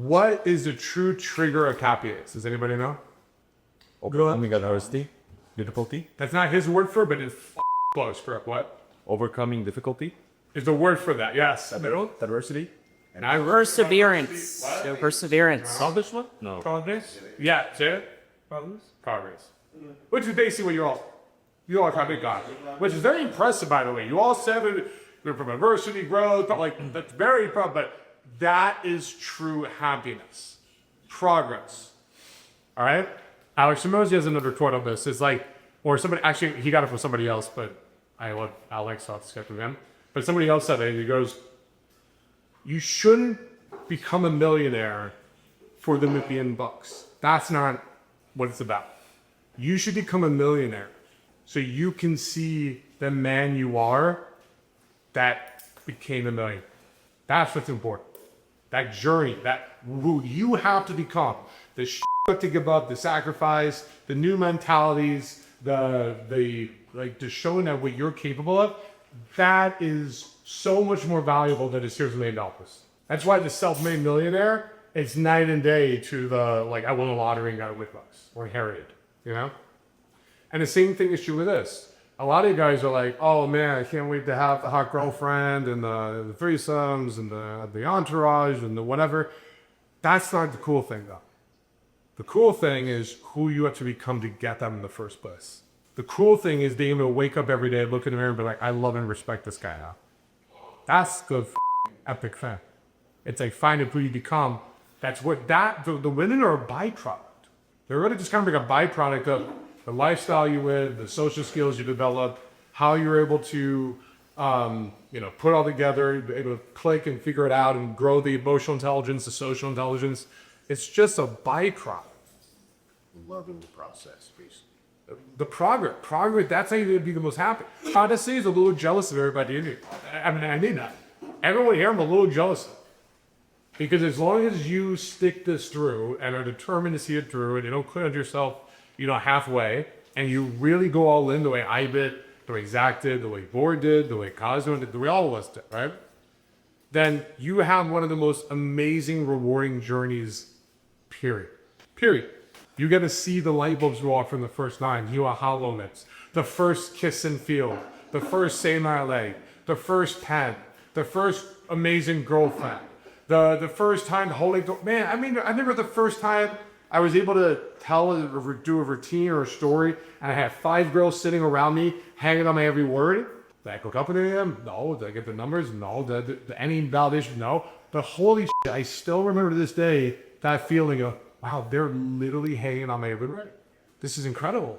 What is the true trigger of happiness? Does anybody know? Overcoming adversity, difficulty. That's not his word for it, but it's close. Correct. What? Overcoming difficulty. Is the word for that? Yes. Adversity. And I Perseverance. So perseverance. saw this one? No. Progress? Yeah, say it. Progress. Which is basically what you all probably got. Which is very impressive, by the way. You all said it from adversity, growth, but like that's very impressive. But that is true happiness. Progress. All right? Alex Ramosi has another quote on this. It's like, or somebody, actually, he got it from somebody else, but I let Alex off the sketch with him. But somebody else said it, and he goes, you shouldn't become a millionaire for the $1 million. That's not what it's about. You should become a millionaire so you can see the man you are that became $1 million. That's what's important. That journey, that who you have to become, the shit you have to give up, the sacrifice, the new mentalities, the showing that what you're capable of, that is so much more valuable than this here's $1 million. That's why the self-made millionaire is night and day to the like I won the lottery and got a $1 million or inherited, you know? And the same thing is true with this. A lot of you guys are like, oh man, I can't wait to have the hot girlfriend and the threesomes and the entourage and the whatever. That's not the cool thing though. The cool thing is who you have to become to get them in the first place. The cool thing is being able to wake up every day, look in the mirror and be like, I love and respect this guy now. That's the epic thing. It's like finding who you become. That's what the women are a byproduct. They're really just kind of like a byproduct of the lifestyle you live, the social skills you develop, how you're able to, put all together, be able to click and figure it out and grow the emotional intelligence, the social intelligence. It's just a byproduct. Loving the process, basically. The progress, that's how you're gonna be the most happy. Honestly, is a little jealous of everybody in here. I mean, I need that. Everyone here, I'm a little jealous of. Because as long as you stick this through and are determined to see it through and you don't quit on yourself, halfway, and you really go all in the way I did, the way Zach did, the way Board did, the way Cosmo did, the way all of us did, right? Then you have one of the most amazing, rewarding journeys, period. You get to see the light bulbs go off from the first time, you aha moments, the first kiss and feel, the first say my leg, the first pen, the first amazing girlfriend, the first time holding door. Man, I remember the first time I was able to do a routine or a story, and I had 5 girls sitting around me, hanging on my every word. Did I hook up with any of them? No. Did I get the numbers? No. Did any validation? No. But holy shit, I still remember to this day that feeling of, wow, they're literally hanging on my every word. This is incredible.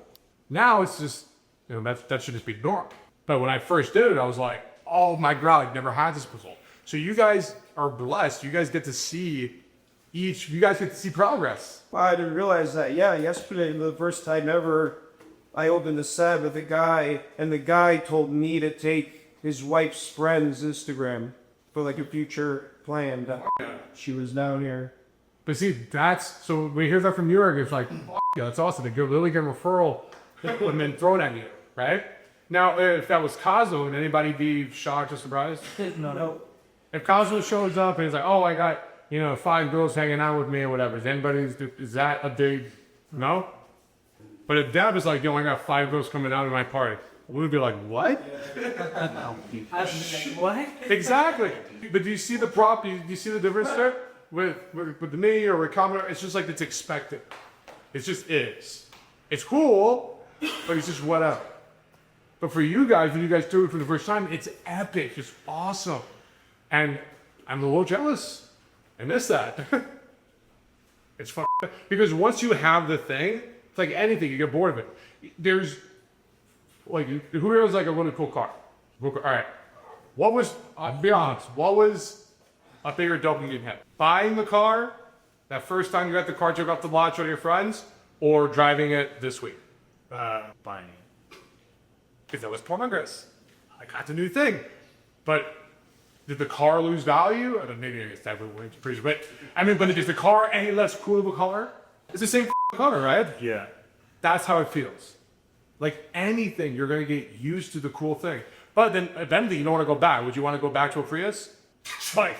Now it's just, that should just be normal. But when I first did it, I was like, oh my God, I've never had this before. So you guys are blessed. You guys get to see progress. Well, I didn't realize that. Yeah, yesterday, the first time ever, I opened the set with a guy, and the guy told me to take his wife's friend's Instagram for like a future plan. She was down here. But see, so we hear that from New York, it's like, yeah, that's awesome. They really get a referral and then thrown at you, right? Now, if that was Cosmo, would anybody be shocked or surprised? No. If Cosmo shows up and he's like, oh, I got 5 girls hanging out with me or whatever. Is that a big no? But if Deb is like, I got 5 girls coming out of my party, we would be like, what? What? Exactly. But do you see the do you see the difference there? With me or with Commodore, it's just like it's expected. It just is. It's cool, but it's just whatever. But for you guys, when you guys do it for the first time, it's epic. It's awesome. And I'm a little jealous. I miss that. It's fun. Because once you have the thing, it's like anything, you get bored of it. There's, like, who here has like a really cool car? All right. Be honest, what was a bigger dopamine hit? Buying the car, that first time you got the car, took off the lot, showed your friends, or driving it this week? Buying it. Because that was progress. I got the new thing. But did the car lose value? I don't know, maybe it's that way to preach, but is the car any less cool of a car? It's the same car, right? Yeah. That's how it feels. Like anything, you're gonna get used to the cool thing. But then eventually you don't want to go back. Would you want to go back to a Prius? It's like,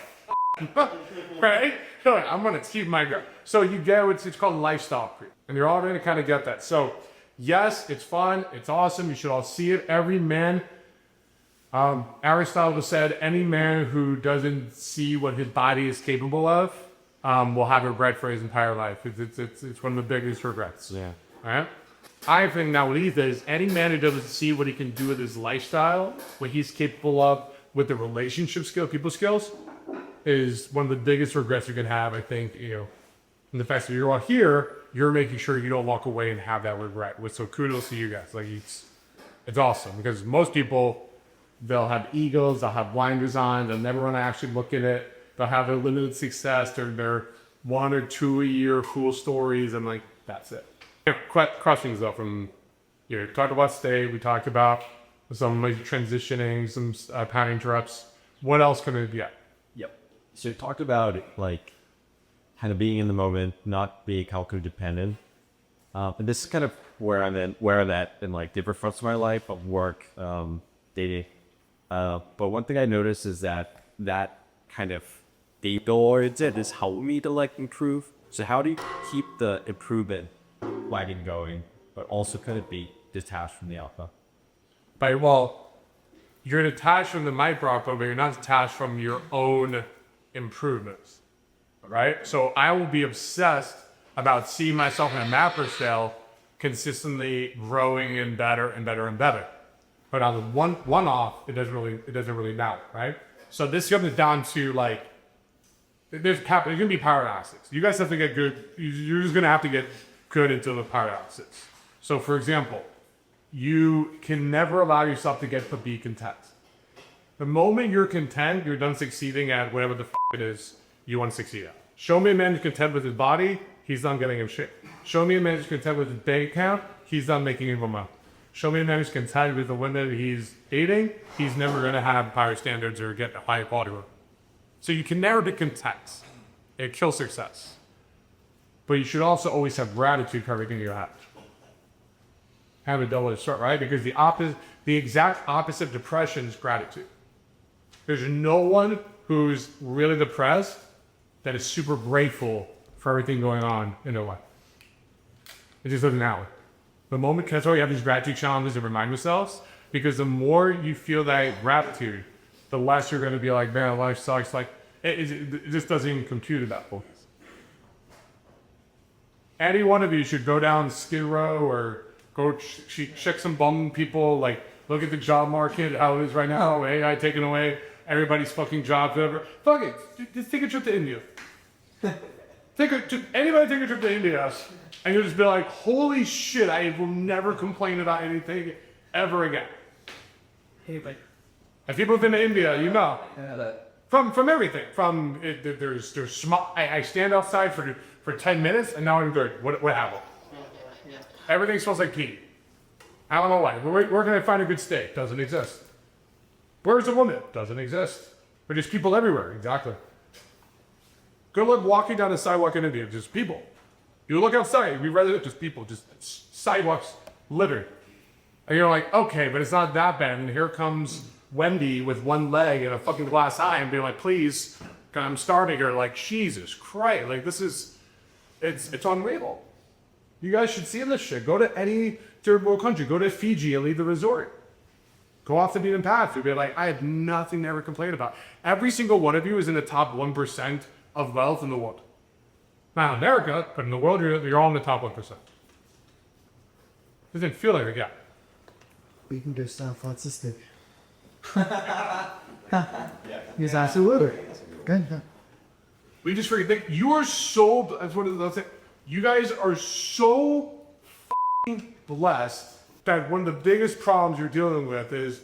right? I'm gonna keep my girl. So you get it's called lifestyle creep, and you're all gonna kind of get that. So yes, it's fun, it's awesome. You should all see it. Every man, Aristotle said, any man who doesn't see what his body is capable of will have regret for his entire life. It's one of the biggest regrets. Yeah. All right. I think nowadays is any man who doesn't see what he can do with his lifestyle, what he's capable of with the relationship skill, people skills, is one of the biggest regrets you can have. I think, and the fact that you're all here, you're making sure you don't walk away and have that regret. So kudos to you guys. Like it's awesome because most people, they'll have egos, they'll have blinders on, they'll never want to actually look at it. They'll have their limited success, their 1 or 2 a year cool stories, and like that's it. Questions though from talked about stay, we talked about some like transitioning, some pattern interrupts. What else can it be? Yep. So you talked about like kind of being in the moment, not being outcome dependent. And this is kind of where I'm at in like different fronts of my life, of work, dating. But one thing I noticed is that kind of detail-oriented is helping me to like improve. So how do you keep the improvement wagon going, but also kind of be detached from the alpha? You're detached from the micro output, but you're not detached from your own improvements, right? So I will be obsessed about seeing myself in a macro scale consistently growing and better and better and better. But on the one off, it doesn't really matter, right? So this comes down to like, there's gonna be paradoxes. You guys have to get good. You're just gonna have to get good into the paradoxes. So for example, you can never allow yourself to get to be content. The moment you're content, you're done succeeding at whatever the it is you want to succeed at. Show me a man who's content with his body, he's done getting him shit. Show me a man who's content with his bank account, he's done making him money. Show me a man who's content with the women that he's dating, he's never gonna have higher standards or get a higher quality work. So you can never be content. It kills success. But you should also always have gratitude for everything you have. Have a double-edged sword, right? Because the exact opposite of depression is gratitude. There's no one who's really depressed that is super grateful for everything going on in their life. It just doesn't happen. The moment, that's why we have these gratitude challenges to remind yourselves, because the more you feel that gratitude, the less you're going to be like, man, life sucks. Like, it just doesn't even compute at that point. Any one of you should go down Skid Row or go check some bum people, like look at the job market, how it is right now, AI taking away everybody's fucking jobs, whatever. Fuck it, just take a trip to India. Anybody take a trip to India, and you'll just be like, holy shit, I will never complain about anything ever again. Hey, but If people have been to India, you know. From everything. There's small. I stand outside for 10 minutes and now I'm good. What happened? Everything smells like pee. I don't know why. Where can I find a good steak? Doesn't exist. Where's a woman? Doesn't exist. But there's people everywhere. Exactly. Good luck walking down the sidewalk in India. Just people. You look outside. We rather just people. Just sidewalks littered. And you're like, okay, but it's not that bad. And here comes Wendy with one leg and a fucking glass eye and being like, please, I'm starting here. Like, Jesus Christ. Like, this is, it's unreal. You guys should see this shit. Go to any third world country. Go to Fiji and leave the resort. Go off the beaten path. You'll be like, I have nothing to ever complain about. Every single one of you is in the top 1% of wealth in the world. Not in America, but in the world, you're all in the top 1%. Doesn't feel like it yet. We can go San Francisco. Yes, absolutely. Good. We just forget that you are so. That's what it is. You guys are so f***ing blessed that one of the biggest problems you're dealing with is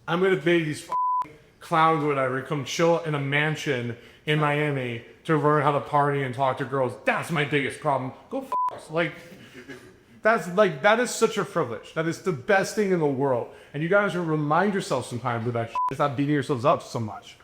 I'm gonna pay these f***ing clowns or whatever come chill in a mansion in Miami to learn how to party and talk to girls. That's my biggest problem. Go f*** us. That is such a privilege. That is the best thing in the world. And you guys will remind yourselves sometimes of that shit. Stop beating yourselves up so much.